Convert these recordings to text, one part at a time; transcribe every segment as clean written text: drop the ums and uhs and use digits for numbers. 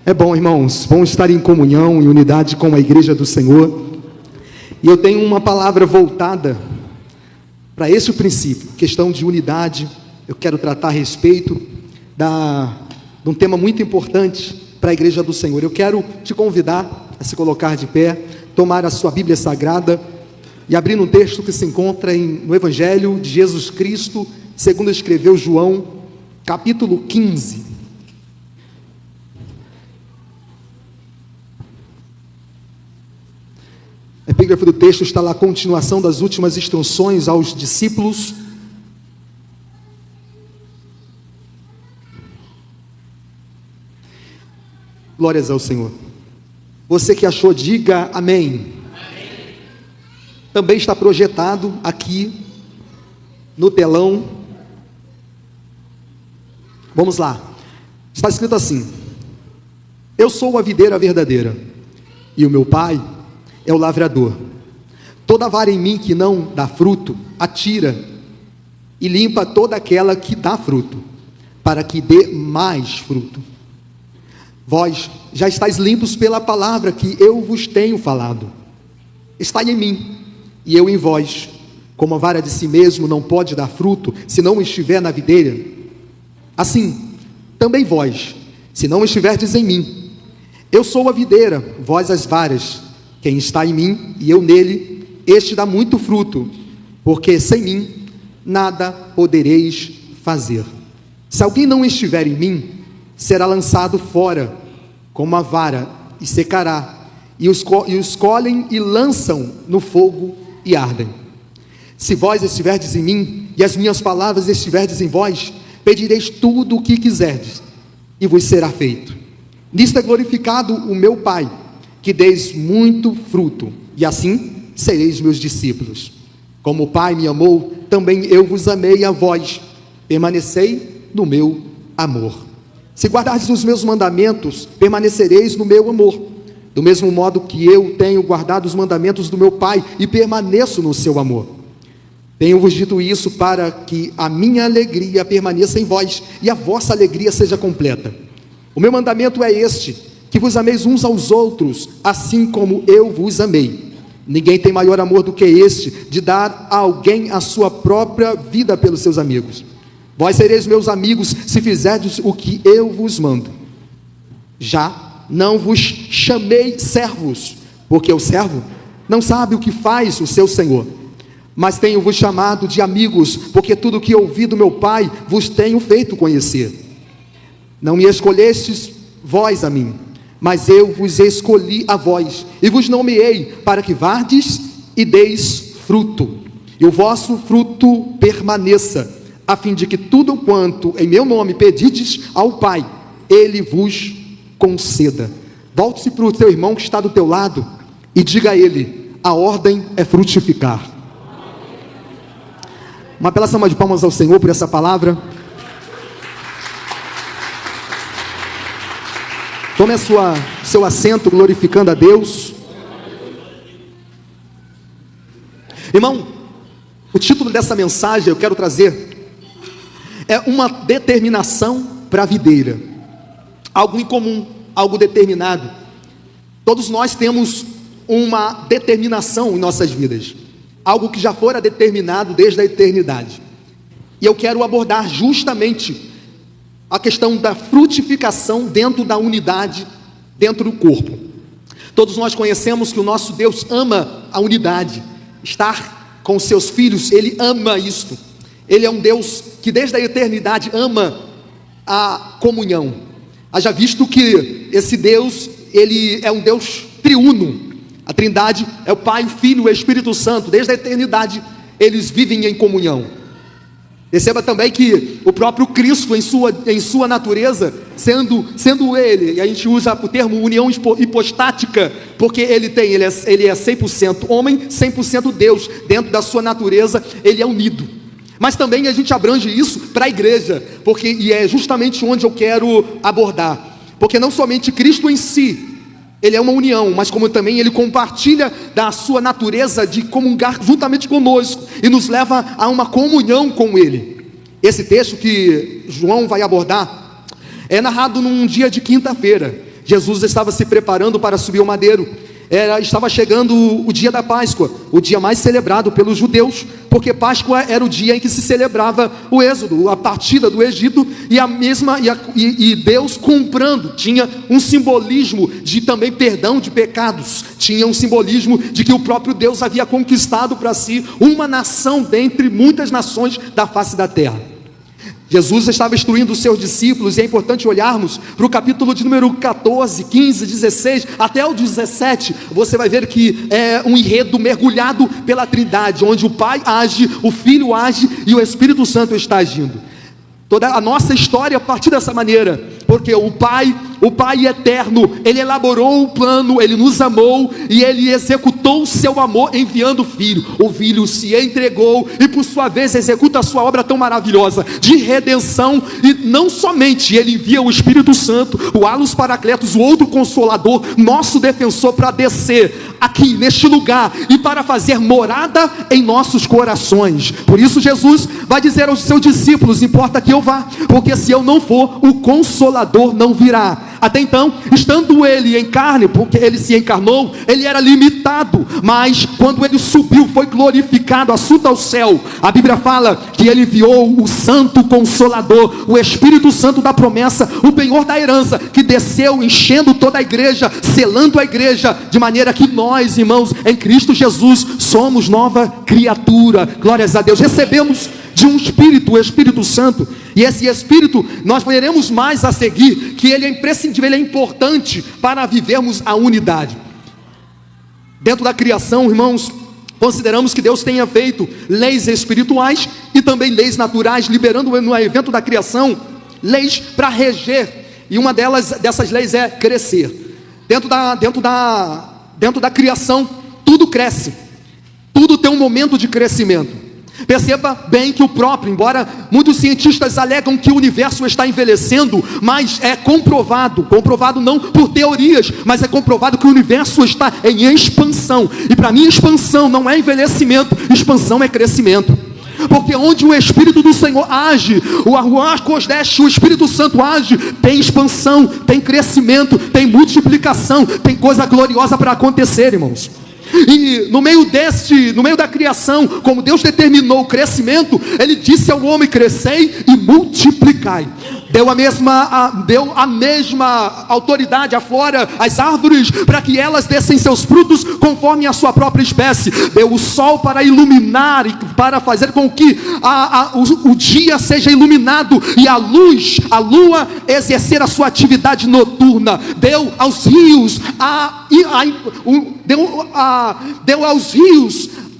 É bom, irmãos, bom estar em comunhão, em unidade com a igreja do Senhor. E eu tenho uma palavra voltada para esse princípio, questão de unidade. Eu quero tratar a respeito de um tema muito importante para a igreja do Senhor. Eu quero te convidar a se colocar de pé, tomar a sua Bíblia Sagrada e abrir um texto que se encontra no Evangelho de Jesus Cristo, segundo escreveu João, capítulo 15. A epígrafe do texto está lá, a continuação das últimas instruções aos discípulos. Glórias ao Senhor. Você que achou, diga amém. Amém. Também está projetado aqui no telão. Vamos lá. Está escrito assim: eu sou a videira verdadeira, e o meu Pai é o lavrador. Toda vara em mim que não dá fruto, atira e limpa toda aquela que dá fruto, para que dê mais fruto. Vós já estáis limpos pela palavra que eu vos tenho falado. Estai em mim, e eu em vós. Como a vara de si mesmo não pode dar fruto, se não estiver na videira, assim, também vós, se não estiverdes em mim. Eu sou a videira, vós as varas. Quem está em mim e eu nele, este dá muito fruto, porque sem mim nada podereis fazer. Se alguém não estiver em mim, será lançado fora como a vara e secará, e os colhem e lançam no fogo e ardem. Se vós estiverdes em mim e as minhas palavras estiverdes em vós, pedireis tudo o que quiserdes e vos será feito. Nisto é glorificado o meu Pai, que deis muito fruto, e assim sereis meus discípulos. Como o Pai me amou, também eu vos amei a vós. Permanecei no meu amor. Se guardardes os meus mandamentos, permanecereis no meu amor. Do mesmo modo que eu tenho guardado os mandamentos do meu Pai e permaneço no seu amor. Tenho-vos dito isso para que a minha alegria permaneça em vós e a vossa alegria seja completa. O meu mandamento é este: que vos ameis uns aos outros, assim como eu vos amei. Ninguém tem maior amor do que este, de dar a alguém a sua própria vida pelos seus amigos. Vós sereis meus amigos, se fizerdes o que eu vos mando. Já não vos chamei servos, porque o servo não sabe o que faz o seu senhor. Mas tenho-vos chamado de amigos, porque tudo o que ouvi do meu Pai vos tenho feito conhecer. Não me escolhestes vós a mim, mas eu vos escolhi a vós, e vos nomeei, para que vardes e deis fruto, e o vosso fruto permaneça, a fim de que tudo quanto em meu nome pedides ao Pai, Ele vos conceda. Volte-se para o teu irmão que está do teu lado, e diga a ele: a ordem é frutificar. Uma bela salva de palmas ao Senhor por essa palavra. Tome seu assento, glorificando a Deus. Irmão, o título dessa mensagem eu quero trazer é uma determinação para a videira. Algo incomum, algo determinado. Todos nós temos uma determinação em nossas vidas, algo que já fora determinado desde a eternidade. E eu quero abordar justamente a questão da frutificação dentro da unidade, dentro do corpo. Todos nós conhecemos que o nosso Deus ama a unidade, estar com os seus filhos, Ele ama isto. Ele é um Deus que desde a eternidade ama a comunhão. Haja visto que esse Deus, Ele é um Deus triuno. A Trindade é o Pai, o Filho e o Espírito Santo. Desde a eternidade eles vivem em comunhão. Perceba também que o próprio Cristo, em sua natureza, sendo Ele, e a gente usa o termo união hipostática, porque Ele é 100% homem, 100% Deus. Dentro da sua natureza, Ele é unido. Mas também a gente abrange isso para a igreja, e é justamente onde eu quero abordar. Porque não somente Cristo em si, Ele é uma união, mas como também Ele compartilha da sua natureza de comungar juntamente conosco, e nos leva a uma comunhão com Ele. Esse texto que João vai abordar é narrado num dia de quinta-feira, Jesus estava se preparando para subir ao madeiro. Estava chegando o dia da Páscoa, o dia mais celebrado pelos judeus, porque Páscoa era o dia em que se celebrava o êxodo, a partida do Egito, e Deus comprando. Tinha um simbolismo de também perdão de pecados, tinha um simbolismo de que o próprio Deus havia conquistado para si uma nação dentre muitas nações da face da terra. Jesus estava instruindo os seus discípulos, e é importante olharmos para o capítulo de número 14, 15, 16, até o 17, você vai ver que é um enredo mergulhado pela Trindade, onde o Pai age, o Filho age e o Espírito Santo está agindo. Toda a nossa história a partir dessa maneira, porque o Pai eterno, Ele elaborou o plano, Ele nos amou e Ele executou o seu amor enviando o Filho. O Filho se entregou e por sua vez executa a sua obra tão maravilhosa de redenção, e não somente Ele envia o Espírito Santo, o Alus Paracletos, o outro Consolador, nosso defensor, para descer aqui neste lugar e para fazer morada em nossos corações. Por isso Jesus vai dizer aos seus discípulos: importa que eu vá, porque se eu não for, o Consolador não virá. Até então, estando ele em carne, porque ele se encarnou, ele era limitado, mas quando ele subiu, foi glorificado, assunto ao céu, a Bíblia fala que ele enviou o Santo Consolador, o Espírito Santo da promessa, o penhor da herança, que desceu enchendo toda a igreja, selando a igreja, de maneira que nós, irmãos, em Cristo Jesus, somos nova criatura. Glórias a Deus. Recebemos de um Espírito, o Espírito Santo, e esse Espírito, nós veremos mais a seguir, que ele é imprescindível, ele é importante para vivermos a unidade. Dentro da criação, irmãos, consideramos que Deus tenha feito leis espirituais e também leis naturais, liberando no evento da criação, leis para reger, e uma dessas leis é crescer. Dentro da criação, tudo cresce, tudo tem um momento de crescimento. Perceba bem que embora muitos cientistas alegam que o universo está envelhecendo, mas é comprovado não por teorias, mas é comprovado que o universo está em expansão. E para mim expansão não é envelhecimento, expansão é crescimento. Porque onde o Espírito do Senhor age, o Espírito Santo age, tem expansão, tem crescimento, tem multiplicação, tem coisa gloriosa para acontecer, irmãos. E no meio da criação, como Deus determinou o crescimento, Ele disse ao homem: crescei e multiplicai. Deu a mesma autoridade afora às árvores, para que elas dessem seus frutos conforme a sua própria espécie. Deu o sol para iluminar e para fazer com que o dia seja iluminado, e a lua exercer a sua atividade noturna. Deu aos rios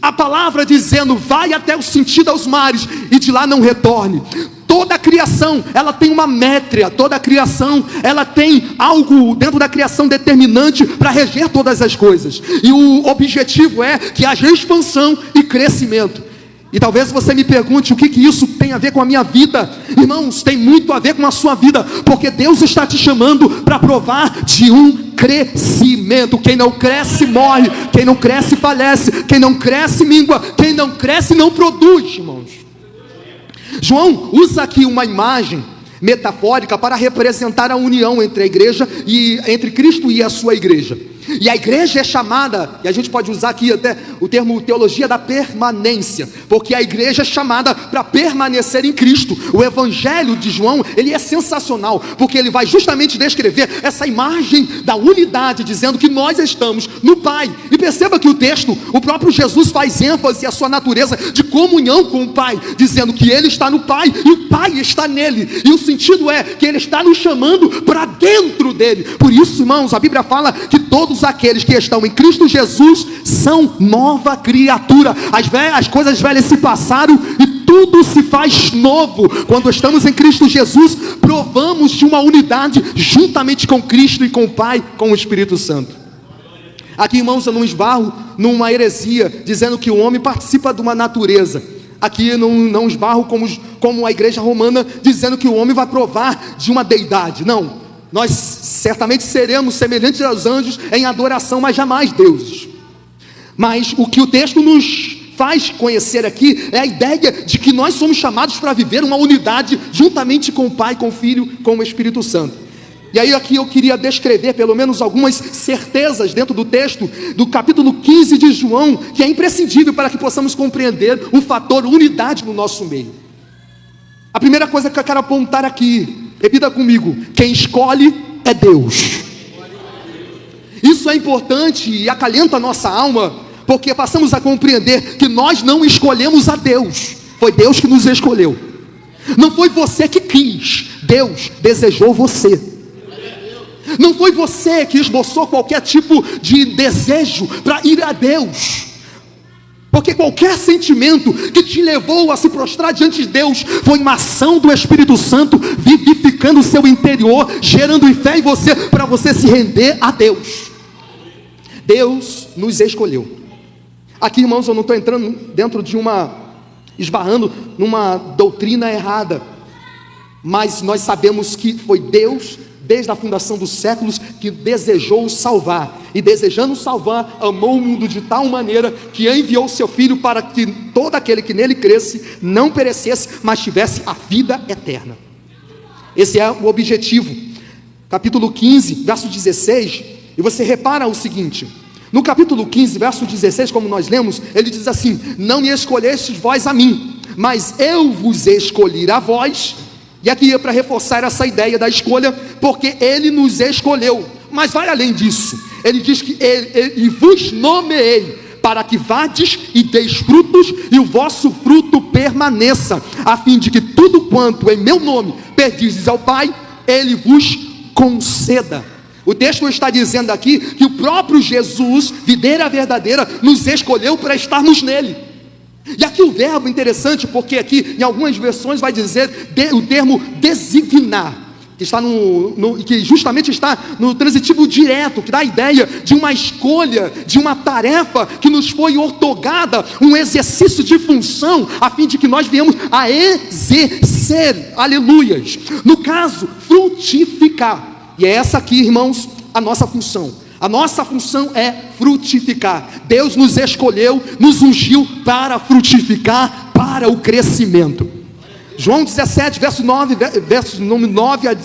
a palavra dizendo: vai até o sentido aos mares e de lá não retorne. Toda a criação, ela tem uma métrica, toda a criação, ela tem algo dentro da criação determinante para reger todas as coisas. E o objetivo é que haja expansão e crescimento. E talvez você me pergunte: o que isso tem a ver com a minha vida? Irmãos, tem muito a ver com a sua vida, porque Deus está te chamando para provar de um crescimento. Quem não cresce morre, quem não cresce falece, quem não cresce mingua, quem não cresce não produz, irmãos. João usa aqui uma imagem metafórica para representar a união entre a igreja e entre Cristo e a sua igreja. E a igreja é chamada, e a gente pode usar aqui até o termo teologia da permanência, porque a igreja é chamada para permanecer em Cristo. O evangelho de João, ele é sensacional, porque ele vai justamente descrever essa imagem da unidade, dizendo que nós estamos no Pai. E perceba que o próprio Jesus faz ênfase à sua natureza de comunhão com o Pai, dizendo que ele está no Pai e o Pai está nele. E o sentido é que ele está nos chamando para dentro dele. Por isso, irmãos, a Bíblia fala que todos aqueles que estão em Cristo Jesus são nova criatura. As coisas velhas se passaram e tudo se faz novo. Quando estamos em Cristo Jesus, provamos de uma unidade juntamente com Cristo e com o Pai, com o Espírito Santo. Aqui, irmãos, eu não esbarro numa heresia dizendo que o homem participa de uma natureza. Aqui não esbarro como a igreja romana dizendo que o homem vai provar de uma deidade. Não. Nós certamente seremos semelhantes aos anjos em adoração, mas jamais deuses. Mas o que o texto nos faz conhecer aqui é a ideia de que nós somos chamados para viver uma unidade juntamente com o Pai, com o Filho, com o Espírito Santo. E aí aqui eu queria descrever pelo menos algumas certezas dentro do texto do capítulo 15 de João, que é imprescindível para que possamos compreender o fator unidade no nosso meio. A primeira coisa que eu quero apontar aqui, repita comigo: quem escolhe é Deus. Isso é importante e acalenta a nossa alma, porque passamos a compreender que nós não escolhemos a Deus, foi Deus que nos escolheu. Não foi você que quis, Deus desejou você. Não foi você que esboçou qualquer tipo de desejo para ir a Deus, porque qualquer sentimento que te levou a se prostrar diante de Deus foi uma ação do Espírito Santo vivificando o seu interior, gerando fé em você, para você se render a Deus. Deus nos escolheu. Aqui, irmãos, eu não estou entrando dentro de esbarrando numa doutrina errada, mas nós sabemos que foi Deus, desde a fundação dos séculos, que desejou salvar, e desejando salvar, amou o mundo de tal maneira, que enviou seu Filho para que todo aquele que nele cresce, não perecesse, mas tivesse a vida eterna. Esse é o objetivo. Capítulo 15, verso 16, e você repara o seguinte, no capítulo 15, verso 16, como nós lemos, ele diz assim: não me escolhestes vós a mim, mas eu vos escolhi a vós. E aqui é para reforçar essa ideia da escolha, porque ele nos escolheu. Mas vai além disso, ele diz que ele vos nomeei, para que vades e deis frutos, e o vosso fruto permaneça, a fim de que tudo quanto em meu nome pedizes ao Pai, ele vos conceda. O texto está dizendo aqui que o próprio Jesus, videira verdadeira, nos escolheu para estarmos nele. E aqui o verbo interessante, porque aqui em algumas versões vai dizer o termo designar, que está que justamente está no transitivo direto, que dá a ideia de uma escolha, de uma tarefa que nos foi outorgada, um exercício de função, a fim de que nós viemos a exercer, aleluias, no caso, frutificar. E é essa aqui, irmãos, a nossa função. A nossa função é frutificar. Deus nos escolheu, nos ungiu para frutificar, para o crescimento. João 17, verso 9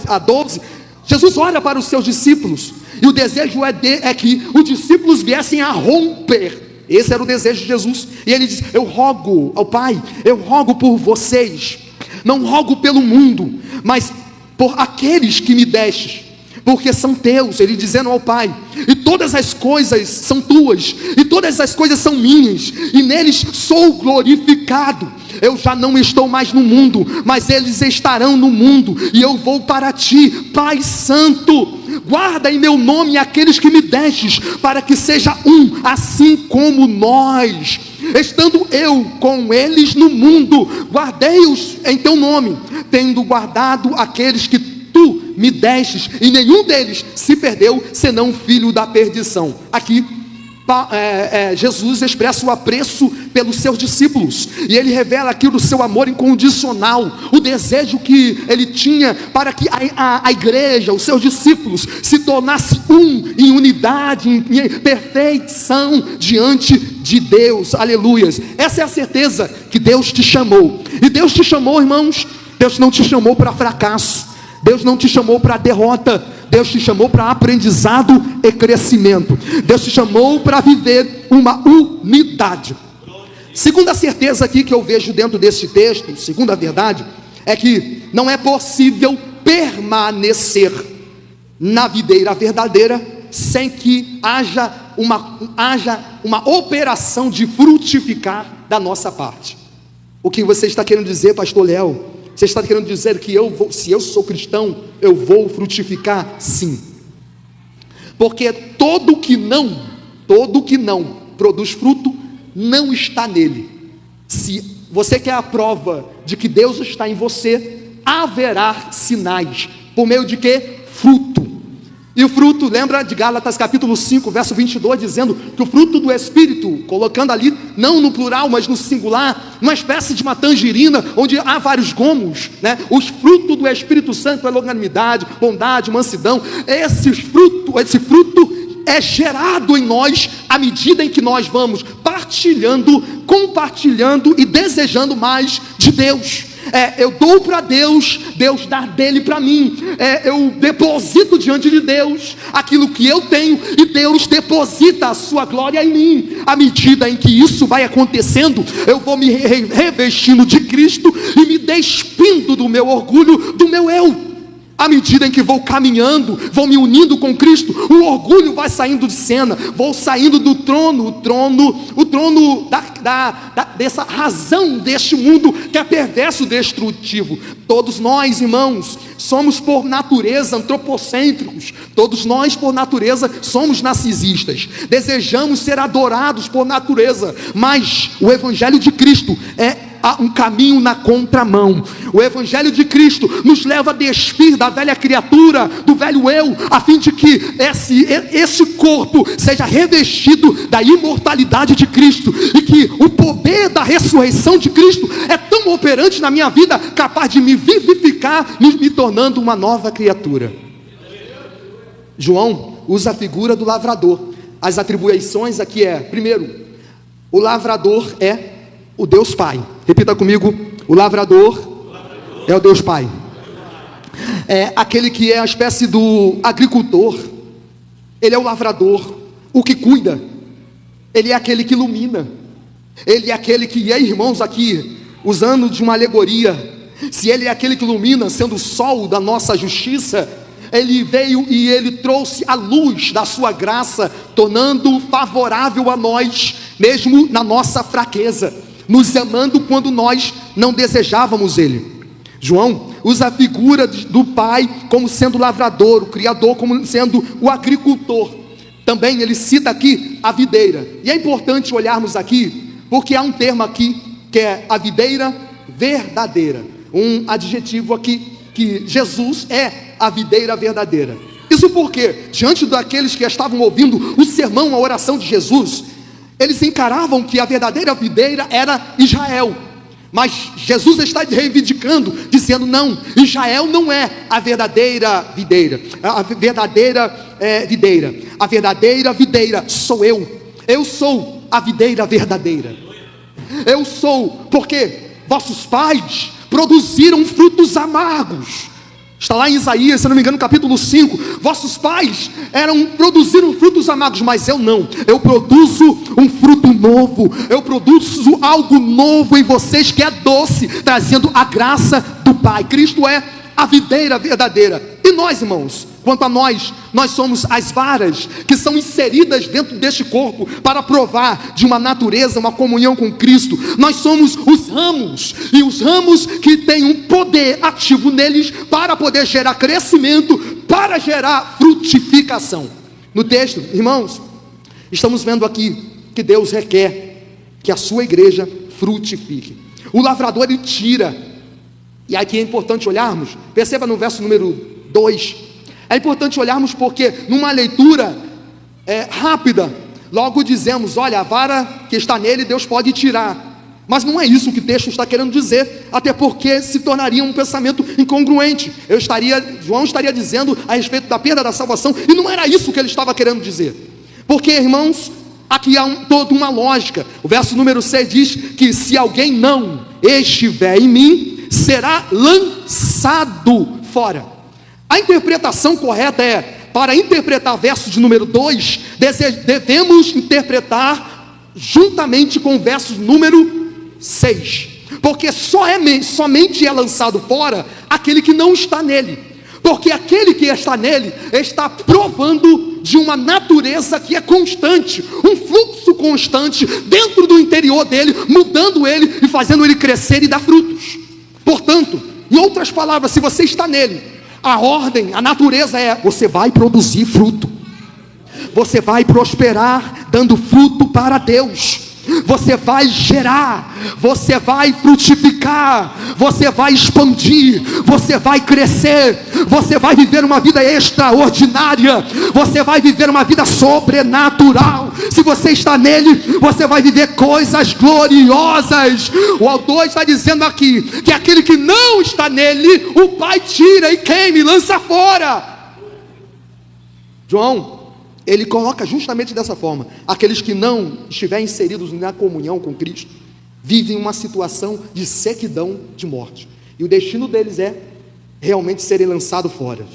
a 12, Jesus olha para os seus discípulos, e o desejo é que os discípulos viessem a romper. Esse era o desejo de Jesus. E ele diz: eu rogo ao Pai, eu rogo por vocês, não rogo pelo mundo, mas por aqueles que me destes, porque são teus. Ele dizendo ao Pai: e todas as coisas são tuas, e todas as coisas são minhas, e neles sou glorificado. Eu já não estou mais no mundo, mas eles estarão no mundo, e eu vou para ti. Pai Santo, guarda em meu nome aqueles que me destes, para que seja um, assim como nós, estando eu com eles no mundo, guardei-os em teu nome, tendo guardado aqueles que tu me destes, e nenhum deles se perdeu, senão filho da perdição. Aqui Jesus expressa o apreço pelos seus discípulos, e ele revela aqui o seu amor incondicional, o desejo que ele tinha para que a igreja, os seus discípulos, se tornasse em unidade, em perfeição diante de Deus, aleluias. Essa é a certeza que Deus te chamou. E Deus te chamou, irmãos, Deus não te chamou para fracasso, Deus não te chamou para derrota, Deus te chamou para aprendizado e crescimento. Deus te chamou para viver uma unidade. Segunda certeza aqui que eu vejo dentro desse texto, segunda verdade, é que não é possível permanecer na videira verdadeira sem que haja uma operação de frutificar da nossa parte. O que você está querendo dizer, pastor Léo? Você está querendo dizer que se eu sou cristão, eu vou frutificar? Sim. Porque todo que não produz fruto, não está nele. Se você quer a prova de que Deus está em você, haverá sinais. Por meio de quê? Fruto. E o fruto, lembra de Gálatas capítulo 5, verso 22, dizendo que o fruto do Espírito, colocando ali, não no plural, mas no singular, uma espécie de uma tangerina, onde há vários gomos, né? Os frutos do Espírito Santo é longanimidade, bondade, mansidão. Esse fruto é gerado em nós, à medida em que nós vamos compartilhando e desejando mais de Deus. Eu dou para Deus, Deus dá dele para mim. Eu deposito diante de Deus aquilo que eu tenho, e Deus deposita a sua glória em mim. À medida em que isso vai acontecendo, eu vou me revestindo de Cristo e me despindo do meu orgulho, do meu eu. À medida em que vou caminhando, vou me unindo com Cristo, o orgulho vai saindo de cena, vou saindo do trono, o trono dessa razão deste mundo que é perverso, destrutivo. Todos nós, irmãos, somos por natureza antropocêntricos. Todos nós, por natureza, somos narcisistas. Desejamos ser adorados por natureza, mas o Evangelho de Cristo há um caminho na contramão. O Evangelho de Cristo nos leva a despir da velha criatura, do velho eu, a fim de que esse corpo seja revestido da imortalidade de Cristo, e que o poder da ressurreição de Cristo é tão operante na minha vida, capaz de me vivificar, me tornando uma nova criatura. João usa a figura do lavrador. As atribuições aqui primeiro, o lavrador é o Deus Pai. Repita comigo: o lavrador é o Deus Pai. É aquele que é a espécie do agricultor. Ele é o lavrador, o que cuida. Ele é aquele que ilumina. Ele é aquele que, irmãos, aqui, usando de uma alegoria, se ele é aquele que ilumina, sendo o sol da nossa justiça, ele veio e ele trouxe a luz da sua graça, tornando favorável a nós, mesmo na nossa fraqueza, nos amando quando nós não desejávamos ele. João usa a figura do Pai como sendo o lavrador, o Criador como sendo o agricultor. Também ele cita aqui a videira. E é importante olharmos aqui, porque há um termo aqui, que é a videira verdadeira. Um adjetivo aqui, que Jesus é a videira verdadeira. Isso porque, diante daqueles que estavam ouvindo o sermão, a oração de Jesus, eles encaravam que a verdadeira videira era Israel. Mas Jesus está reivindicando, dizendo: não, Israel não é a verdadeira videira. A verdadeira videira. A verdadeira videira sou eu. Eu sou a videira verdadeira. Eu sou, porque vossos pais produziram frutos amargos. Está lá em Isaías, se não me engano, capítulo 5. Vossos pais produziram frutos amargos, mas eu não. Eu produzo um fruto novo. Eu produzo algo novo em vocês, que é doce, trazendo a graça do Pai. Cristo é a videira verdadeira. E nós, irmãos, quanto a nós somos as varas que são inseridas dentro deste corpo para provar de uma natureza, uma comunhão com Cristo. Nós somos os ramos, e os ramos que têm um poder ativo neles para poder gerar crescimento, para gerar frutificação. No texto, irmãos, estamos vendo aqui que Deus requer que a sua igreja frutifique. O lavrador, ele tira, e aqui é importante olharmos, perceba no verso número 2, é importante olharmos porque numa leitura rápida, logo dizemos: olha, a vara que está nele Deus pode tirar. Mas não é isso que o texto está querendo dizer, até porque se tornaria um pensamento incongruente. João estaria dizendo a respeito da perda da salvação, e não era isso que ele estava querendo dizer. Porque, irmãos, aqui há toda uma lógica. O verso número 6 diz que se alguém não estiver em mim, será lançado fora. A interpretação correta para interpretar verso de número 2, devemos interpretar juntamente com o verso número 6, porque somente é lançado fora aquele que não está nele, porque aquele que está nele está provando de uma natureza que é constante, um fluxo constante dentro do interior dele, mudando ele e fazendo ele crescer e dar frutos. Portanto, em outras palavras, se você está nele, a ordem, a natureza você vai produzir fruto, você vai prosperar dando fruto para Deus, você vai gerar, você vai frutificar, você vai expandir, você vai crescer, você vai viver uma vida extraordinária, você vai viver uma vida sobrenatural. Se você está nele, você vai viver coisas gloriosas. O autor está dizendo aqui que aquele que não está nele, o Pai tira e queima e lança fora. João, ele coloca justamente dessa forma: aqueles que não estiverem inseridos na comunhão com Cristo, vivem uma situação de sequidão, de morte. E o destino deles é realmente serem lançados fora.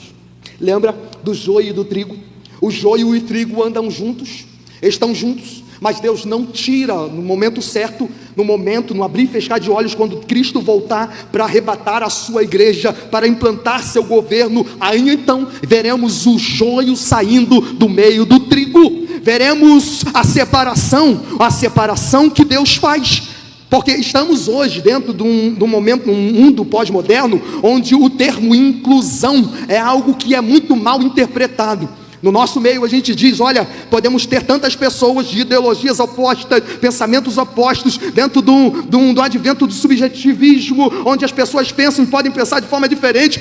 Lembra do joio e do trigo? O joio e o trigo andam juntos, estão juntos, mas Deus não tira no momento certo, no abrir e fechar de olhos, quando Cristo voltar para arrebatar a sua igreja, para implantar seu governo. Aí então veremos o joio saindo do meio do trigo, veremos a separação que Deus faz. Porque estamos hoje dentro de um momento, num mundo pós-moderno, onde o termo inclusão é algo que é muito mal interpretado. No nosso meio a gente diz, olha, podemos ter tantas pessoas de ideologias opostas, pensamentos opostos, dentro do advento do subjetivismo, onde as pessoas pensam e podem pensar de forma diferente.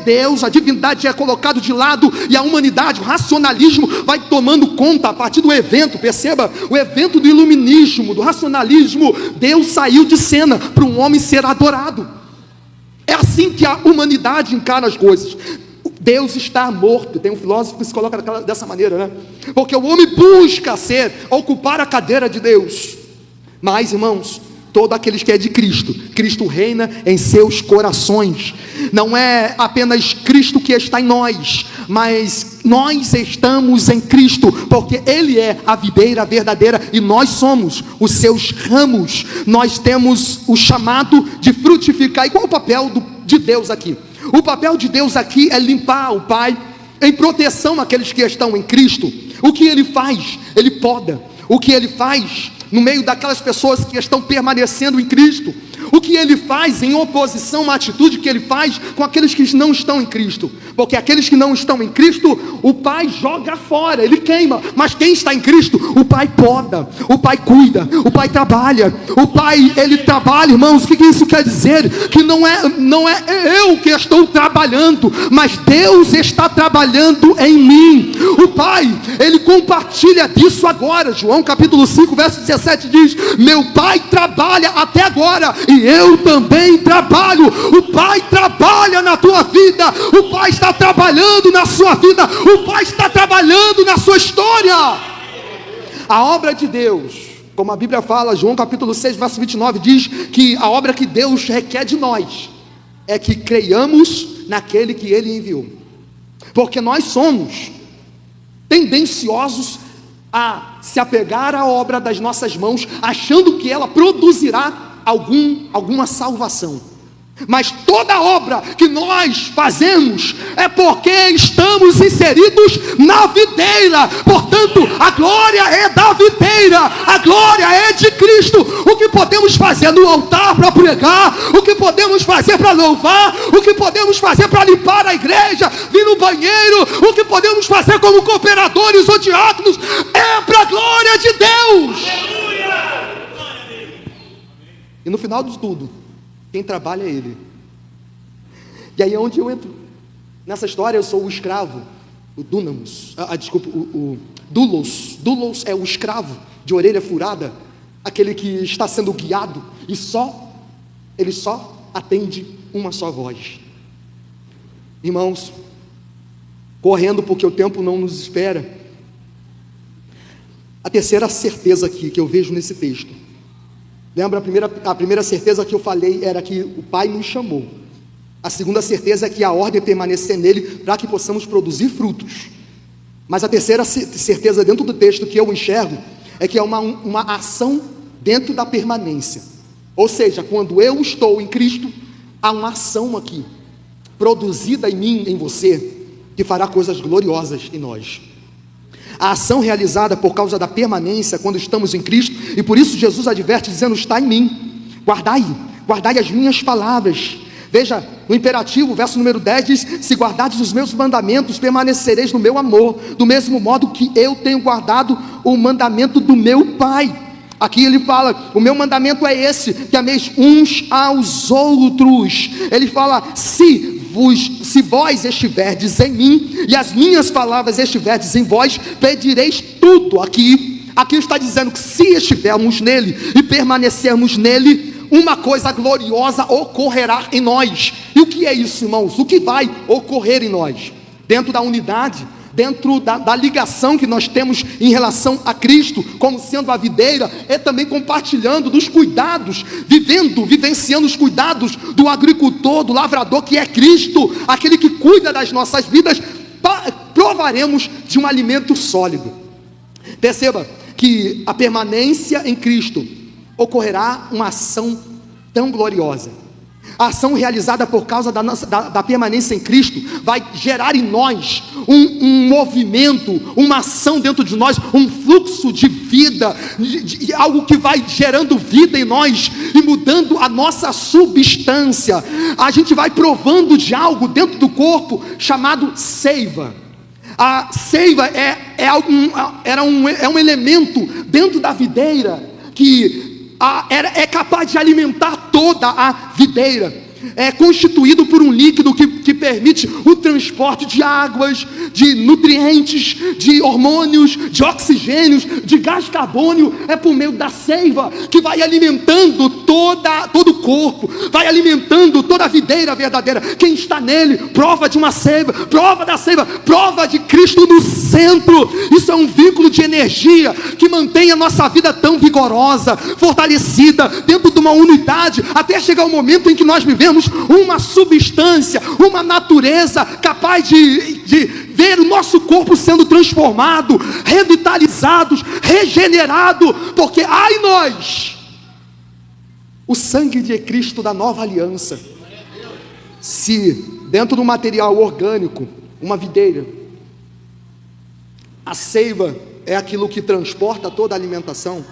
Deus, a divindade é colocado de lado, e a humanidade, o racionalismo vai tomando conta a partir do evento. Perceba, o evento do iluminismo, do racionalismo. Deus saiu de cena para um homem ser adorado. É assim que a humanidade encara as coisas. Deus está morto. Tem um filósofo que se coloca dessa maneira, né? Porque o homem busca ocupar a cadeira de Deus. Mas, irmãos, todo aquele que é de Cristo, Cristo reina em seus corações. Não é apenas Cristo que está em nós, mas nós estamos em Cristo, porque Ele é a videira verdadeira e nós somos os seus ramos. Nós temos o chamado de frutificar. E qual é o papel de Deus aqui? O papel de Deus aqui é limpar o Pai em proteção àqueles que estão em Cristo. O que Ele faz? Ele poda. O que Ele faz no meio daquelas pessoas que estão permanecendo em Cristo? O que Ele faz em oposição, uma atitude que Ele faz com aqueles que não estão em Cristo? Porque aqueles que não estão em Cristo, o Pai joga fora, Ele queima. Mas quem está em Cristo, o Pai poda, o Pai cuida, o Pai trabalha. O Pai, Ele trabalha, irmãos. O que isso quer dizer? Que não é eu que estou trabalhando, mas Deus está trabalhando em mim. O Pai, Ele compartilha disso agora. João capítulo 5, verso 17 diz: meu Pai trabalha até agora, e eu também trabalho. O Pai trabalha na tua vida. O Pai está trabalhando na sua vida. O Pai está trabalhando na sua história. A obra de Deus, como a Bíblia fala, João capítulo 6, verso 29, diz que a obra que Deus requer de nós é que creiamos naquele que Ele enviou. Porque nós somos tendenciosos a se apegar à obra das nossas mãos, achando que ela produzirá alguma salvação. Mas toda obra que nós fazemos é porque estamos inseridos na videira. Portanto, a glória é da videira, a glória é de Cristo. O que podemos fazer no altar para pregar, o que podemos fazer para louvar, o que podemos fazer para limpar a igreja, vir no banheiro, o que podemos fazer como cooperadores ou diáconos, é para a glória de Deus. E no final de tudo, quem trabalha é Ele. E aí é onde eu entro. Nessa história eu sou o escravo, o Dunamis, o Doulos. Doulos é o escravo de orelha furada, aquele que está sendo guiado, e ele só atende uma só voz. Irmãos, correndo porque o tempo não nos espera, a terceira certeza aqui que eu vejo nesse texto, lembra, a primeira certeza que eu falei era que o Pai nos chamou. A segunda certeza é que a ordem é permanecer nele para que possamos produzir frutos. Mas a terceira certeza dentro do texto que eu enxergo é que é uma ação dentro da permanência. Ou seja, quando eu estou em Cristo, há uma ação aqui, produzida em mim, em você, que fará coisas gloriosas em nós. A ação realizada por causa da permanência quando estamos em Cristo, e por isso Jesus adverte dizendo: está em mim, guardai as minhas palavras. Veja, no imperativo, o verso número 10 diz: se guardardes os meus mandamentos, permanecereis no meu amor, do mesmo modo que eu tenho guardado o mandamento do meu Pai. Aqui ele fala: o meu mandamento é esse, que ameis uns aos outros. Ele fala: se vós estiverdes em mim, e as minhas palavras estiverdes em vós, pedireis tudo. Aqui está dizendo que se estivermos nele e permanecermos nele, uma coisa gloriosa ocorrerá em nós. E o que é isso, irmãos? O que vai ocorrer em nós? Dentro da unidade, dentro da ligação que nós temos em relação a Cristo, como sendo a videira, é também compartilhando dos cuidados, vivenciando os cuidados do agricultor, do lavrador, que é Cristo, aquele que cuida das nossas vidas. Provaremos de um alimento sólido. Perceba que a permanência em Cristo ocorrerá uma ação tão gloriosa. A ação realizada por causa da permanência em Cristo vai gerar em nós um movimento, uma ação dentro de nós, um fluxo de vida, algo que vai gerando vida em nós e mudando a nossa substância. A gente vai provando de algo dentro do corpo chamado seiva. A seiva era um elemento dentro da videira que é capaz de alimentar toda a videira. É constituído por um líquido que permite o transporte de águas, de nutrientes, de hormônios, de oxigênios, de gás carbônio. É por meio da seiva que vai alimentando todo o corpo, vai alimentando toda a videira verdadeira. Quem está nele prova de uma seiva, prova da seiva, prova de Cristo no centro. Isso é um vínculo de energia que mantém a nossa vida tão vigorosa, fortalecida, dentro de uma unidade, até chegar o momento em que nós vivemos uma substância, uma natureza capaz de ver o nosso corpo sendo transformado, revitalizado, regenerado, porque ai nós, o sangue de Cristo da nova aliança, se dentro do material orgânico, uma videira, a seiva é aquilo que transporta toda a alimentação,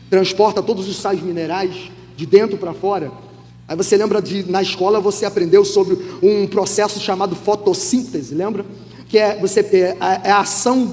transporta todos os sais minerais de dentro para fora. Aí você lembra na escola você aprendeu sobre um processo chamado fotossíntese, lembra? Que é a ação,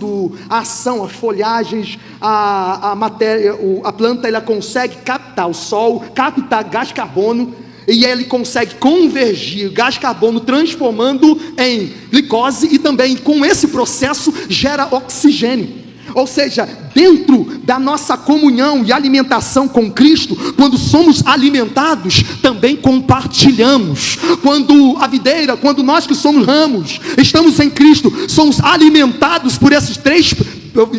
as folhagens, a matéria, a planta ela consegue captar o sol, captar gás carbono, e ele consegue convergir gás carbono, transformando em glicose, e também com esse processo gera oxigênio. Ou seja, dentro da nossa comunhão e alimentação com Cristo, quando somos alimentados, também compartilhamos. Quando a videira, quando nós que somos ramos, estamos em Cristo, somos alimentados por esses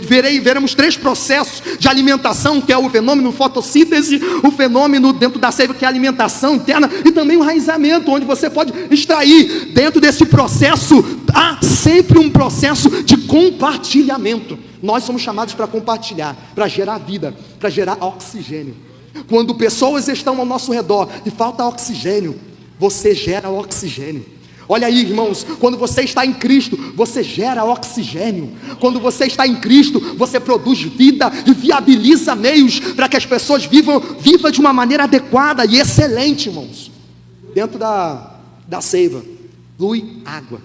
veremos três processos de alimentação, que é o fenômeno fotossíntese, o fenômeno dentro da seiva, que é a alimentação interna, e também o enraizamento, onde você pode extrair. Dentro desse processo, há sempre um processo de compartilhamento. Nós somos chamados para compartilhar, para gerar vida, para gerar oxigênio. Quando pessoas estão ao nosso redor e falta oxigênio, você gera oxigênio. Olha aí, irmãos, quando você está em Cristo, você gera oxigênio. Quando você está em Cristo, você produz vida e viabiliza meios para que as pessoas vivam de uma maneira adequada e excelente, irmãos. Dentro da seiva flui água.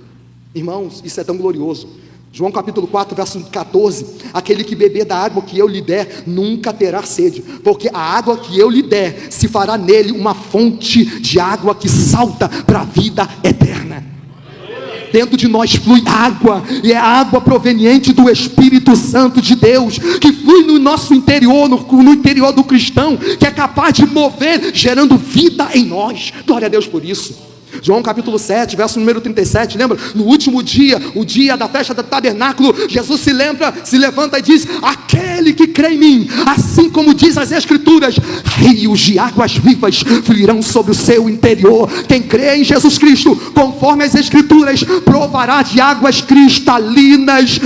Irmãos, isso é tão glorioso. João capítulo 4, verso 14, aquele que beber da água que eu lhe der, nunca terá sede, porque a água que eu lhe der, se fará nele uma fonte de água que salta para a vida eterna. Dentro de nós flui água, e é água proveniente do Espírito Santo de Deus, que flui no nosso interior, no interior do cristão, que é capaz de mover, gerando vida em nós. Glória a Deus por isso. João capítulo 7, verso número 37, lembra? No último dia, o dia da festa do tabernáculo, Jesus se levanta e diz: aquele que crê em mim, assim como diz as Escrituras, rios de águas vivas fluirão sobre o seu interior. Quem crê em Jesus Cristo, conforme as Escrituras, provará de águas cristalinas,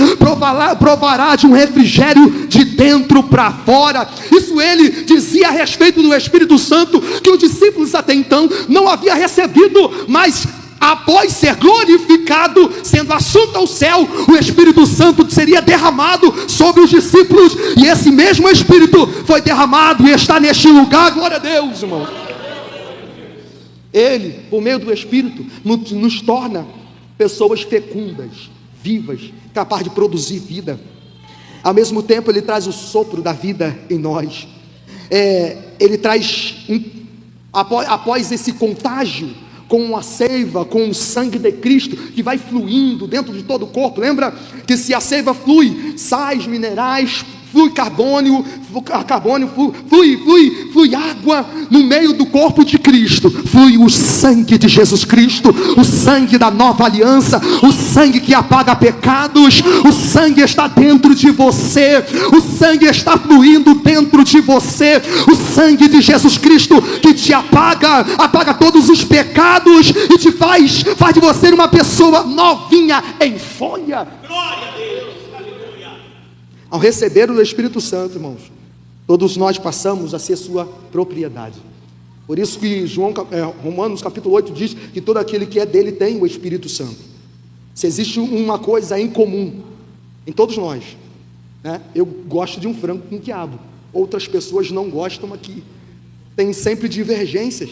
provará de um refrigério de dentro para fora. Isso ele dizia a respeito do Espírito Santo, que os discípulos até então não haviam recebido, mas após ser glorificado, sendo assunto ao céu, o Espírito Santo seria derramado sobre os discípulos, e esse mesmo Espírito foi derramado e está neste lugar. Glória a Deus, irmão. Ele, por meio do Espírito, nos torna pessoas fecundas, vivas, capazes de produzir vida. Ao mesmo tempo, ele traz o sopro da vida em nós. Ele traz, após esse contágio, com a seiva, com o sangue de Cristo, que vai fluindo dentro de todo o corpo. Lembra que se a seiva flui, sais minerais flui carbônio, flui água no meio do corpo de Cristo, flui o sangue de Jesus Cristo, o sangue da nova aliança, o sangue que apaga pecados, o sangue está dentro de você, o sangue está fluindo dentro de você, o sangue de Jesus Cristo que te apaga todos os pecados e te faz de você uma pessoa novinha em folha. Glória a Deus. Ao receber o Espírito Santo, irmãos, todos nós passamos a ser sua propriedade. Por isso que Romanos capítulo 8 diz que todo aquele que é dele tem o Espírito Santo. Se existe uma coisa em comum em todos nós, né? Eu gosto de um frango com quiabo, outras pessoas não gostam aqui. Tem sempre divergências.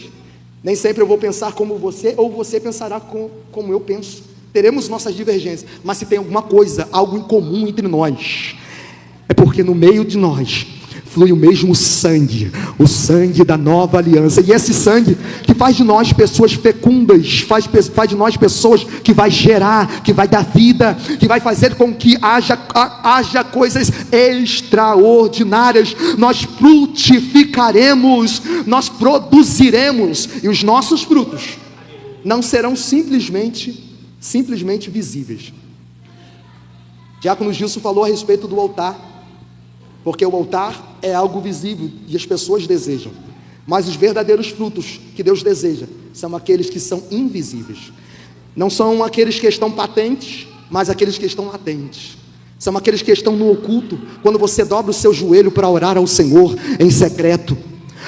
Nem sempre eu vou pensar como você, ou você pensará como eu penso. Teremos nossas divergências, mas se tem alguma coisa, algo em comum entre nós, é porque no meio de nós flui o mesmo sangue, o sangue da nova aliança. E esse sangue que faz de nós pessoas fecundas, faz de nós pessoas que vai gerar, que vai dar vida, que vai fazer com que haja coisas extraordinárias. Nós frutificaremos, nós produziremos, e os nossos frutos não serão simplesmente visíveis. Diácono Gilson falou a respeito do altar, porque o altar é algo visível e as pessoas desejam, mas os verdadeiros frutos que Deus deseja são aqueles que são invisíveis. Não são aqueles que estão patentes, mas aqueles que estão latentes. São aqueles que estão no oculto, quando você dobra o seu joelho para orar ao Senhor em secreto,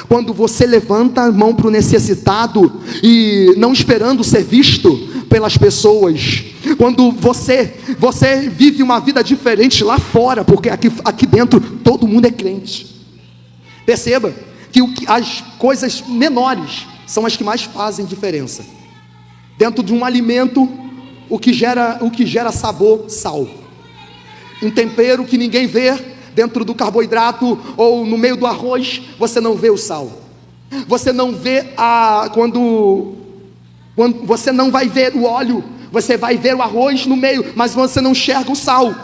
quando você levanta a mão para o necessitado e não esperando ser visto pelas pessoas, quando você vive uma vida diferente lá fora, porque aqui dentro todo mundo é crente. Perceba que as coisas menores são as que mais fazem diferença. Dentro de um alimento, o que gera sabor, sal. Um tempero que ninguém vê, dentro do carboidrato ou no meio do arroz, você não vê o sal. Você não vê quando você não vai ver o óleo, você vai ver o arroz no meio, mas você não enxerga o sal.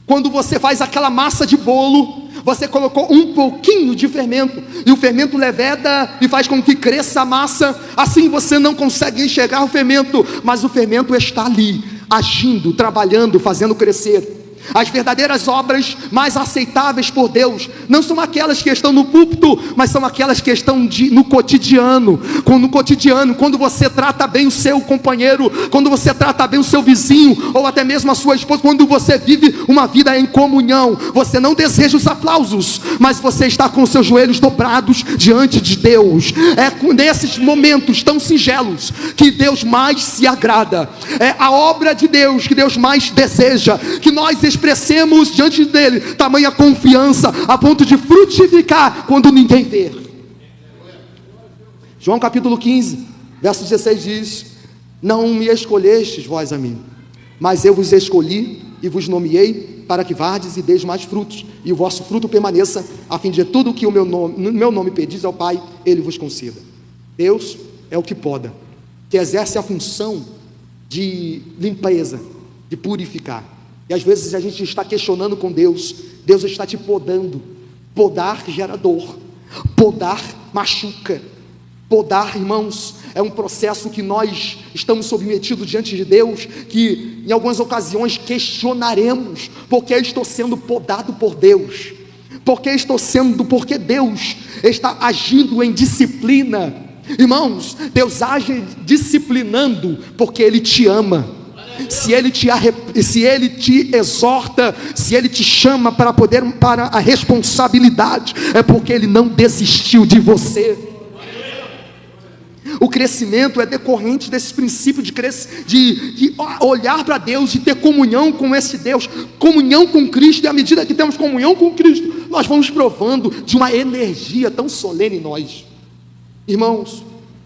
Quando você faz aquela massa de bolo, você colocou um pouquinho de fermento, e o fermento leveda e faz com que cresça a massa. Assim você não consegue enxergar o fermento, mas o fermento está ali, agindo, trabalhando, fazendo crescer. As verdadeiras obras mais aceitáveis por Deus não são aquelas que estão no púlpito, mas são aquelas que estão no cotidiano. Quando você trata bem o seu companheiro, quando você trata bem o seu vizinho, ou até mesmo a sua esposa, quando você vive uma vida em comunhão, você não deseja os aplausos, mas você está com os seus joelhos dobrados diante de Deus. É nesses momentos tão singelos que Deus mais se agrada. É a obra de Deus que Deus mais deseja, que nós expressemos diante dele tamanha confiança, a ponto de frutificar quando ninguém vê. João capítulo 15, verso 16 diz: não me escolhestes vós a mim, mas eu vos escolhi e vos nomeei para que vardes e deis mais frutos, e o vosso fruto permaneça, a fim de tudo que no meu nome pedis ao Pai, Ele vos conceda. Deus é o que poda, que exerce a função de limpeza, de purificar. E às vezes a gente está questionando com Deus, Deus está te podando. Podar gera dor, podar machuca. Podar, irmãos, é um processo que nós estamos submetidos diante de Deus, que em algumas ocasiões questionaremos: por que estou sendo podado por Deus? Porque Deus está agindo em disciplina. Irmãos, Deus age disciplinando porque Ele te ama. Se Ele te exorta, se Ele te chama para a responsabilidade, é porque Ele não desistiu de você. O crescimento é decorrente desse princípio de olhar para Deus, de ter comunhão com esse Deus, comunhão com Cristo. E à medida que temos comunhão com Cristo, nós vamos provando de uma energia tão solene em nós. Irmãos,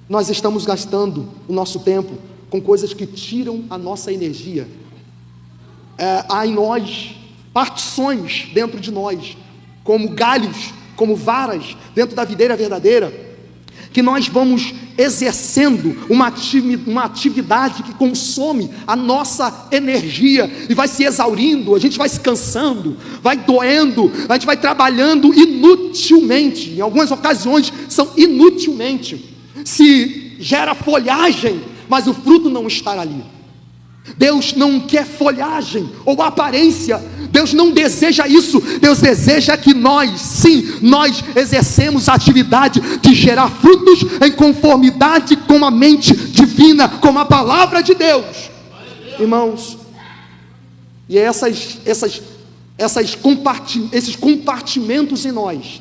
nós estamos gastando o nosso tempo com coisas que tiram a nossa energia. Há em nós partições dentro de nós, como galhos, como varas dentro da videira verdadeira, que nós vamos exercendo uma atividade que consome a nossa energia e vai se exaurindo, a gente vai se cansando, vai doendo, a gente vai trabalhando inutilmente. Em algumas ocasiões são inutilmente. Se gera folhagem, mas o fruto não está ali. Deus não quer folhagem ou aparência. Deus não deseja isso. Deus deseja que nós, sim, nós exercemos a atividade de gerar frutos em conformidade com a mente divina, com a palavra de Deus. Irmãos, e esses compartimentos em nós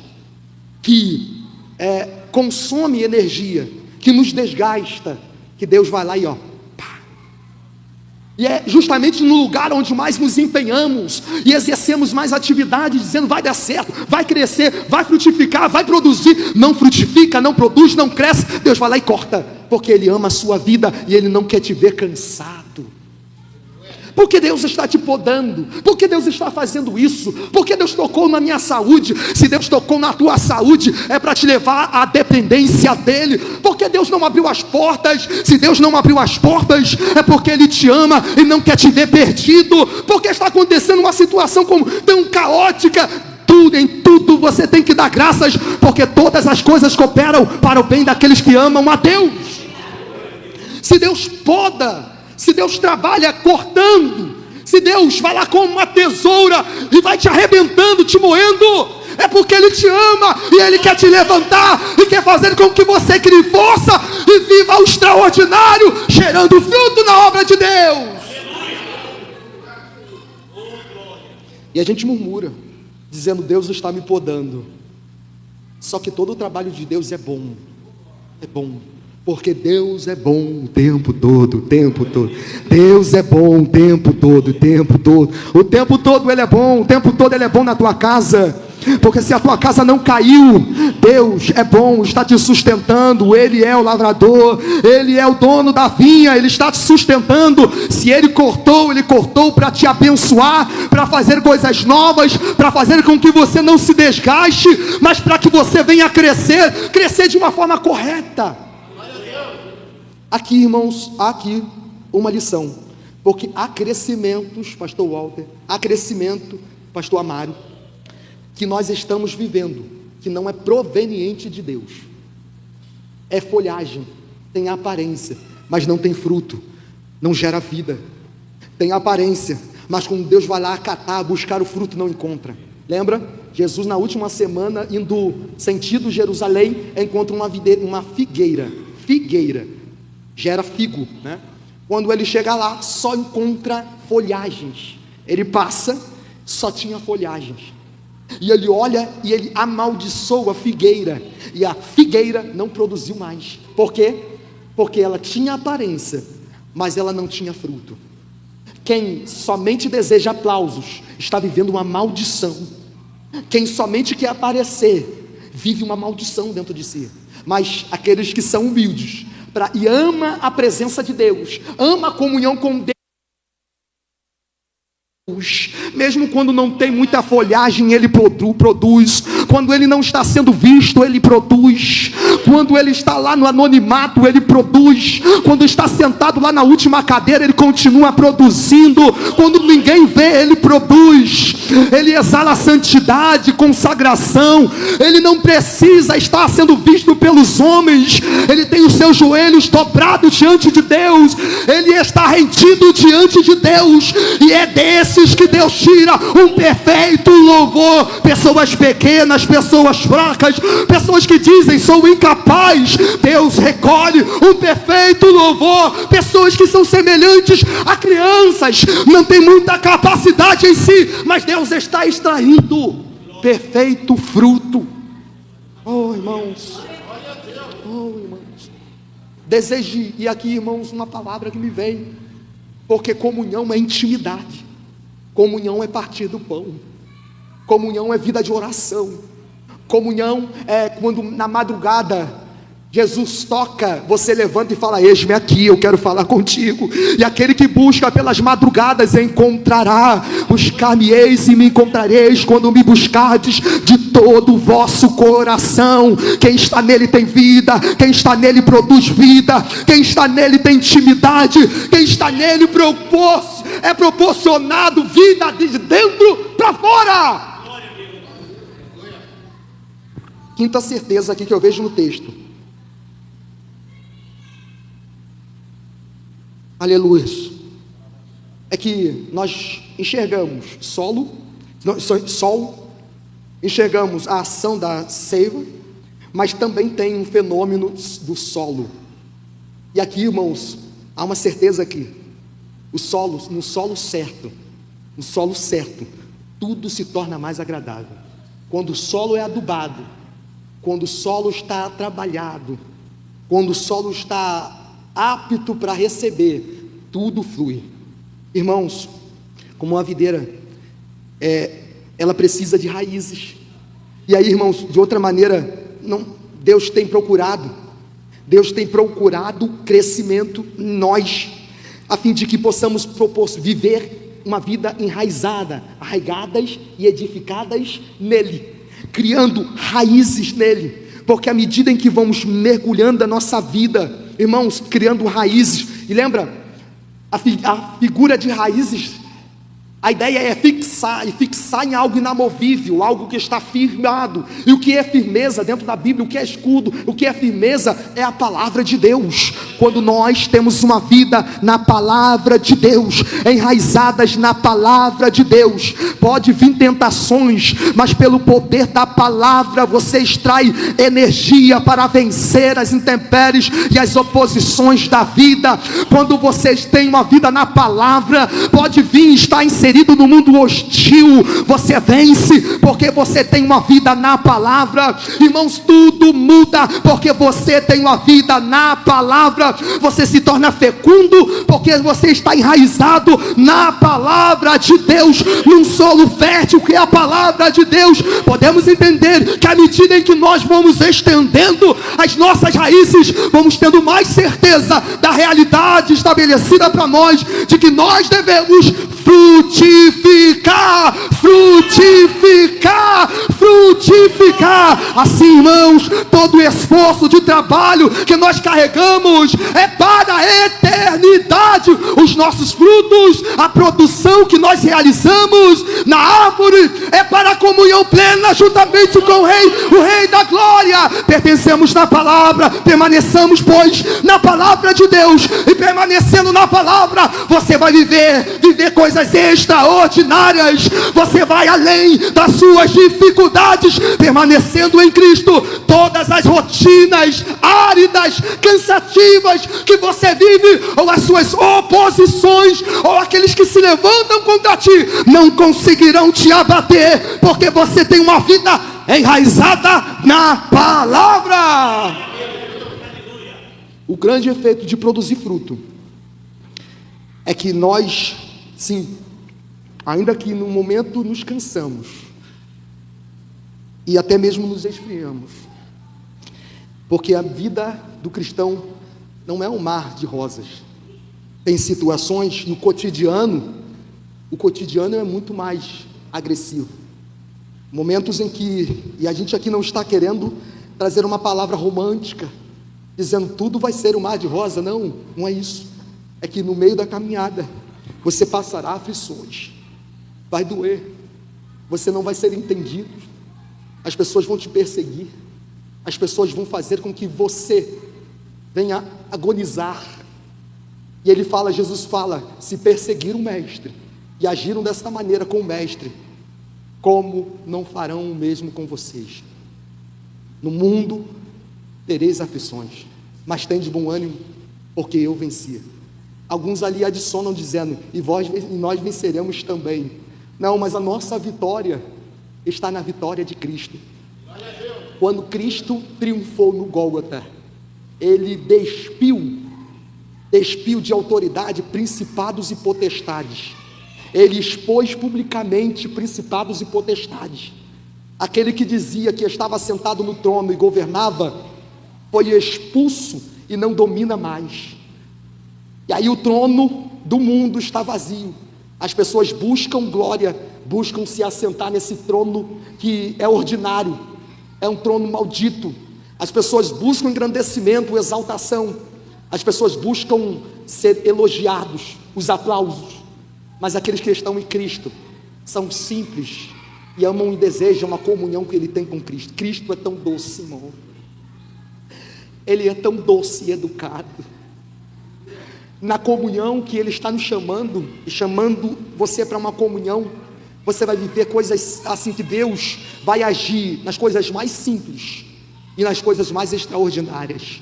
que consome energia, que nos desgasta, que Deus vai lá e e é justamente no lugar onde mais nos empenhamos e exercemos mais atividades, dizendo vai dar certo, vai crescer, vai frutificar, vai produzir. Não frutifica, não produz, não cresce. Deus vai lá e corta, porque Ele ama a sua vida e Ele não quer te ver cansado. Porque Deus está te podando, porque Deus está fazendo isso, porque Deus tocou na minha saúde. Se Deus tocou na tua saúde, é para te levar à dependência dEle. Porque Deus não abriu as portas. Se Deus não abriu as portas, é porque Ele te ama e não quer te ver perdido. Porque está acontecendo uma situação tão caótica. Em tudo você tem que dar graças, porque todas as coisas cooperam para o bem daqueles que amam a Deus. Se Deus poda, se Deus trabalha cortando, se Deus vai lá com uma tesoura e vai te arrebentando, te moendo, é porque Ele te ama e Ele quer te levantar e quer fazer com que você crie força e viva o extraordinário, gerando fruto na obra de Deus. E a gente murmura, dizendo Deus está me podando. Só que todo o trabalho de Deus é bom, porque Deus é bom o tempo todo, o tempo todo. Deus é bom o tempo todo, o tempo todo. O tempo todo Ele é bom, o tempo todo Ele é bom na tua casa. Porque se a tua casa não caiu, Deus é bom, está te sustentando. Ele é o lavrador, Ele é o dono da vinha, Ele está te sustentando. Se Ele cortou para te abençoar, para fazer coisas novas, para fazer com que você não se desgaste, mas para que você venha crescer de uma forma correta. Aqui, irmãos, há aqui uma lição, porque há crescimentos, pastor Walter, há crescimento, pastor Amaro, que nós estamos vivendo, que não é proveniente de Deus. É folhagem, tem aparência, mas não tem fruto, não gera vida. Tem aparência, mas quando Deus vai lá catar, buscar o fruto, não encontra. Lembra? Jesus na última semana, indo sentido Jerusalém, encontra uma figueira, gera figo, né? Quando ele chega lá, só encontra folhagens. Ele passa, só tinha folhagens. E ele olha e ele amaldiçoa a figueira. E a figueira não produziu mais. Por quê? Porque ela tinha aparência, mas ela não tinha fruto. Quem somente deseja aplausos está vivendo uma maldição. Quem somente quer aparecer vive uma maldição dentro de si. Mas aqueles que são humildes e ama a presença de Deus, ama a comunhão com Deus, mesmo quando não tem muita folhagem, Ele produz. Quando Ele não está sendo visto, Ele produz. Quando Ele está lá no anonimato, Ele produz. Quando está sentado lá na última cadeira, Ele continua produzindo. Quando ninguém vê, Ele produz. Ele exala santidade, consagração. Ele não precisa estar sendo visto pelos homens. Ele tem os seus joelhos dobrados diante de Deus. Ele está rendido diante de Deus. E é desses que Deus tira um perfeito louvor. Pessoas pequenas, pessoas fracas, pessoas que dizem sou incapaz, Deus recolhe um perfeito louvor. Pessoas que são semelhantes a crianças, não tem muita capacidade em si, mas Deus está extraindo perfeito fruto. Oh irmãos, deseje, e aqui irmãos, uma palavra que me veio, porque comunhão é intimidade, comunhão é partir do pão, comunhão é vida de oração, comunhão é quando na madrugada Jesus toca, você levanta e fala: eis-me aqui, eu quero falar contigo. E aquele que busca pelas madrugadas encontrará. Buscar-me-eis e me encontrareis, quando me buscardes de todo o vosso coração. Quem está nele tem vida, quem está nele produz vida, quem está nele tem intimidade, quem está nele é proporcionado vida de dentro para fora. Quinta certeza aqui que eu vejo no texto. Aleluia. É que nós enxergamos sol, enxergamos a ação da seiva, mas também tem um fenômeno do solo. E aqui, irmãos, há uma certeza aqui: no solo certo, tudo se torna mais agradável. Quando o solo é adubado, quando o solo está trabalhado, quando o solo está apto para receber, tudo flui. Irmãos, como uma videira, ela precisa de raízes. E aí, irmãos, de outra maneira, Deus tem procurado crescimento em nós, a fim de que possamos viver uma vida enraizada, arraigadas e edificadas nele, criando raízes nele. Porque à medida em que vamos mergulhando a nossa vida, irmãos, criando raízes, e lembra, a figura de raízes, a ideia é fixar em algo inamovível, algo que está firmado. E o que é firmeza dentro da Bíblia? O que é escudo? O que é firmeza? É a palavra de Deus. Quando nós temos uma vida na palavra de Deus, enraizadas na palavra de Deus, pode vir tentações, mas pelo poder da palavra você extrai energia para vencer as intempéries e as oposições da vida. Quando vocês têm uma vida na palavra, pode vir estar inserido no mundo hostil, você vence, porque você tem uma vida na palavra. Irmãos, tudo muda, porque você tem uma vida na palavra. Você se torna fecundo, porque você está enraizado na palavra de Deus, num solo fértil que é a palavra de Deus. Podemos entender que à medida em que nós vamos estendendo as nossas raízes, vamos tendo mais certeza da realidade estabelecida para nós, de que nós devemos frutificar. Assim, irmãos, todo o esforço de trabalho que nós carregamos é para a eternidade. Os nossos frutos, a produção que nós realizamos na árvore, é para a comunhão plena juntamente com o Rei da Glória. Pertencemos na palavra, permaneçamos, pois, na palavra de Deus, e permanecendo na palavra, você vai viver coisas extraordinárias. Você vai além das suas dificuldades, permanecendo em Cristo. Todas as rotinas áridas, cansativas que você vive, ou as suas oposições, ou aqueles que se levantam contra ti, não conseguirão te abater, porque você tem uma vida enraizada na palavra. O grande efeito de produzir fruto é que nós, sim, ainda que no momento nos cansamos e até mesmo nos esfriamos, porque a vida do cristão não é um mar de rosas. Tem situações, e o cotidiano é muito mais agressivo. Momentos em que, e a gente aqui não está querendo trazer uma palavra romântica, dizendo tudo vai ser um mar de rosa. Não é isso. É que no meio da caminhada você passará aflições, vai doer, você não vai ser entendido, as pessoas vão te perseguir, as pessoas vão fazer com que você venha agonizar. E Jesus fala: se perseguiram o mestre e agiram dessa maneira com o mestre, como não farão o mesmo com vocês? No mundo tereis aflições, mas tende bom ânimo, porque eu venci. Alguns ali adicionam dizendo: e nós venceremos também. Não, mas a nossa vitória está na vitória de Cristo. Quando Cristo triunfou no Gólgota, Ele despiu de autoridade principados e potestades. Ele expôs publicamente principados e potestades. Aquele que dizia que estava sentado no trono e governava foi expulso e não domina mais. E aí o trono do mundo está vazio. As pessoas buscam glória, buscam se assentar nesse trono que é ordinário, é um trono maldito. As pessoas buscam engrandecimento, exaltação. As pessoas buscam ser elogiados, os aplausos. Mas aqueles que estão em Cristo são simples e amam e desejam a comunhão que ele tem com Cristo. Cristo é tão doce, irmão. Ele é tão doce e educado. Na comunhão que ele está nos chamando, e chamando você para uma comunhão, você vai viver coisas assim que Deus vai agir nas coisas mais simples e nas coisas mais extraordinárias.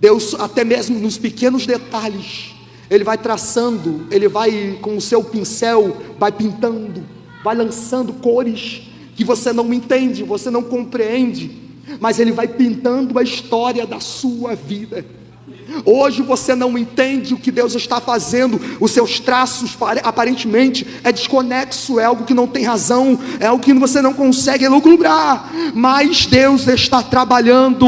Deus, até mesmo nos pequenos detalhes, ele vai traçando, ele vai com o seu pincel, vai pintando, vai lançando cores que você não entende, você não compreende, mas ele vai pintando a história da sua vida. Hoje você não entende o que Deus está fazendo, os seus traços aparentemente é desconexo, é algo que não tem razão, é algo que você não consegue elucubrar, mas Deus está trabalhando,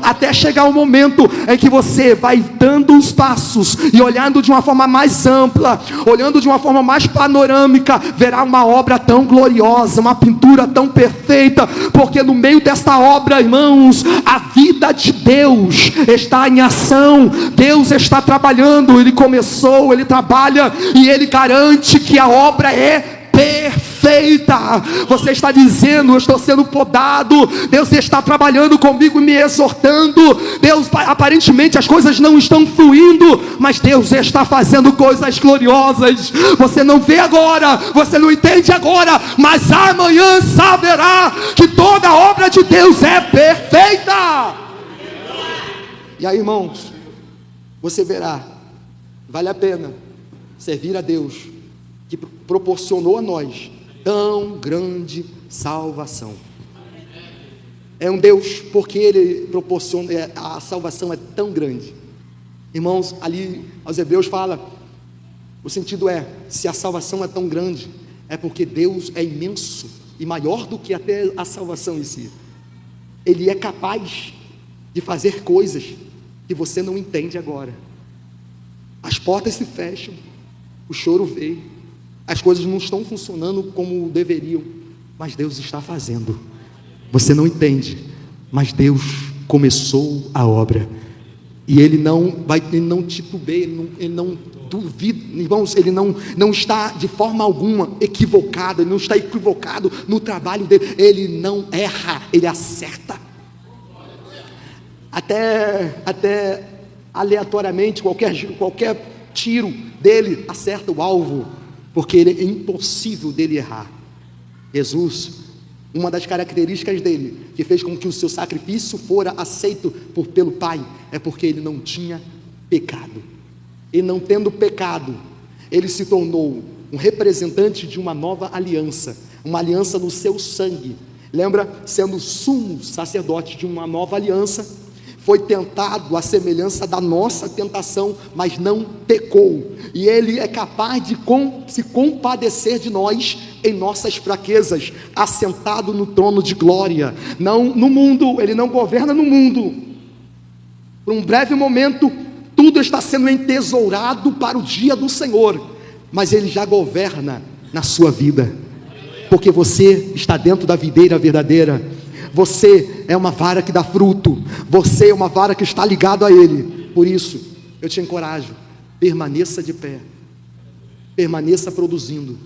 até chegar o momento em que você vai dando os passos e olhando de uma forma mais ampla, olhando de uma forma mais panorâmica, verá uma obra tão gloriosa, uma pintura tão perfeita, porque no meio desta obra, irmãos, a vida de Deus está em ação. Deus está trabalhando, ele começou, ele trabalha e ele garante que a obra é perfeita. Você está dizendo: eu estou sendo podado. Deus está trabalhando comigo, me exortando. Deus, aparentemente as coisas não estão fluindo, mas Deus está fazendo coisas gloriosas. Você não vê agora, você não entende agora, mas amanhã saberá que toda a obra de Deus é perfeita. E aí, irmãos, você verá, vale a pena servir a Deus, que proporcionou a nós tão grande salvação. É um Deus, porque ele proporciona, a salvação é tão grande. Irmãos, ali aos Hebreus fala, o sentido é, se a salvação é tão grande, é porque Deus é imenso e maior do que até a salvação em si. Ele é capaz de fazer coisas que você não entende agora. As portas se fecham, o choro veio, as coisas não estão funcionando como deveriam, mas Deus está fazendo. Você não entende, mas Deus começou a obra, e ele não titubeia, ele não duvida, irmãos, ele não está de forma alguma equivocado, ele não está equivocado no trabalho dele, ele não erra, ele acerta. Até aleatoriamente, qualquer tiro dele acerta o alvo, porque é impossível dele errar. Jesus, uma das características dele, que fez com que o seu sacrifício fora aceito pelo Pai, é porque ele não tinha pecado. E não tendo pecado, ele se tornou um representante de uma nova aliança, uma aliança no seu sangue. Lembra? Sendo sumo sacerdote de uma nova aliança, foi tentado à semelhança da nossa tentação, mas não pecou, e ele é capaz de se compadecer de nós em nossas fraquezas, assentado no trono de glória, não no mundo, ele não governa no mundo. Por um breve momento, tudo está sendo entesourado para o dia do Senhor, mas ele já governa na sua vida, porque você está dentro da videira verdadeira. Você é uma vara que dá fruto, você é uma vara que está ligado a ele. Por isso, eu te encorajo, permaneça de pé, permaneça produzindo.